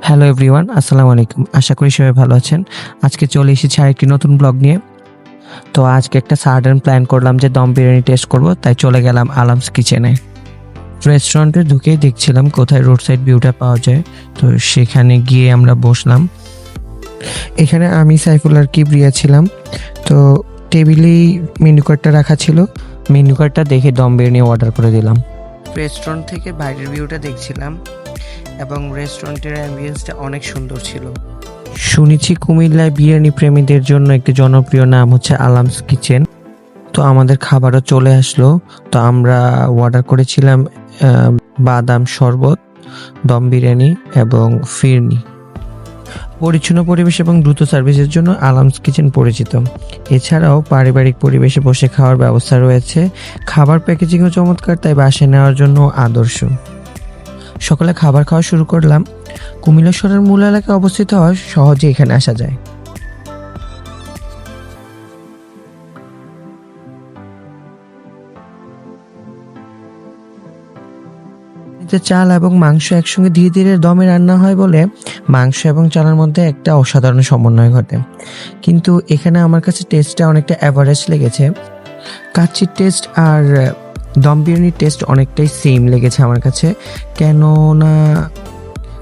Hello everyone, আসসালামু আলাইকুম। আশা করি সবাই ভালো আছেন। আজকে চলে এসেছি আরেকটি নতুন ব্লগ নিয়ে। তো আজকে একটা সাডেন প্ল্যান করলাম যে দম বিরিয়ানি টেস্ট করব, তাই চলে গেলাম আলামস কিচেনে। রেস্টুরেন্টে ঢুকেই দেখছিলাম কোথায় রোড সাইড ভিউটা পাওয়া যায়। তো সেখানে গিয়ে আমরা বসলাম। এখানে আমি, সাইফুল আর কিবরিয়া ছিলাম। তো টেবিলেই মেনু কার্ডটা রাখা ছিল। মেনু কার্ডটা দেখে দম বিরিয়ানি অর্ডার করে দিলাম। রেস্টুরেন্ট থেকে বাইরের ভিউটা দেখছিলাম এবং রেস্টুরেন্টের অ্যাম্বিয়েন্সটা অনেক সুন্দর ছিল। শুনেছি কুমিল্লায় বিরিয়ানি প্রেমীদের জন্য একটি জনপ্রিয় নাম হচ্ছে আলামস কিচেন। তো আমাদের খাবারও চলে আসলো। তো আমরা অর্ডার করেছিলাম বাদাম শরবত, দম বিরিয়ানি এবং ফিরনি। পরিচ্ছন্ন পরিবেশ এবং দ্রুত সার্ভিসের জন্য আলামস কিচেন পরিচিত। এছাড়াও পারিবারিক পরিবেশে বসে খাওয়ার ব্যবস্থা রয়েছে। খাবার প্যাকেজিংও চমৎকার, তাই বাসায় নেওয়ার জন্য আদর্শ। সকালে খাবার খাওয়া শুরু করলাম। কুমিল্লা শহরের মূল এলাকায় অবস্থিত হয়, সহজে এখানে আসা যায়। চাল এবং মাংস একসঙ্গে ধীরে ধীরে দমে রান্না হয় বলে মাংস এবং চালের মধ্যে একটা অসাধারণ সমন্বয় ঘটে। কিন্তু এখানে আমার কাছে টেস্টটা অনেকটা অ্যাভারেজ লেগেছে। কাচ্চির টেস্ট আর দম বিরিয়ানির টেস্ট অনেকটাই সেম লেগেছে আমার কাছে। কেননা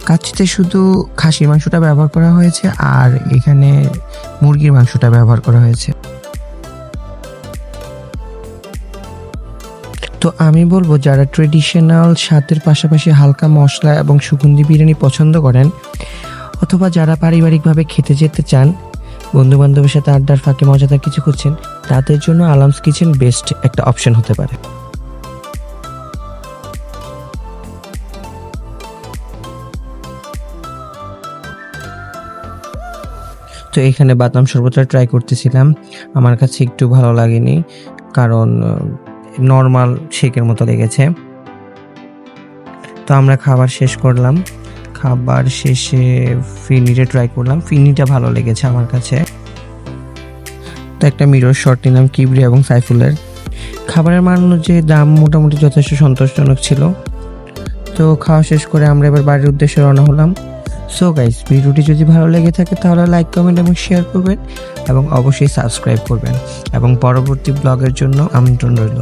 কাচ্চিতে শুধু খাসির মাংসটা ব্যবহার করা হয়েছে আর এখানে মুরগির মাংসটা ব্যবহার করা হয়েছে। তো আমি বলবো, যারা ট্রেডিশনাল স্বাদের পাশাপাশি হালকা মশলা এবং সুগন্ধি বিরিয়ানি পছন্দ করেন, অথবা যারা পারিবারিকভাবে খেতে যেতে চান, বন্ধু বান্ধবের সাথে আড্ডার ফাঁকে মজাদার কিছু খুঁজছেন, তাদের জন্য আলামস কিচেন বেস্ট একটা অপশন হতে পারে। তো এখানে বাদাম শরবতটা ট্রাই করতেছিলাম। আমার কাছে একটু ভালো লাগেনি, কারণ নর্মাল শেকের মতো লেগেছে। তো আমরা খাবার শেষ করলাম। খাবার শেষে ফিরনিটা ট্রাই করলাম। ফিরনিটা ভালো লেগেছে আমার কাছে। তো একটা মিরর শট নিলাম কিবরিয়া এবং সাইফুলের। খাবারের মান অনুযায়ী দাম মোটামুটি যথেষ্ট সন্তোষজনক ছিল। তো খাওয়া শেষ করে আমরা এবার বাড়ির উদ্দেশ্যে রওনা হলাম। সো গাইস, ভিডিওটি যদি ভালো লেগে থাকে তাহলে লাইক, কমেন্ট এবং শেয়ার করবেন এবং অবশ্যই সাবস্ক্রাইব করবেন, এবং পরবর্তী ব্লগের জন্য আমন্ত্রণ রইল।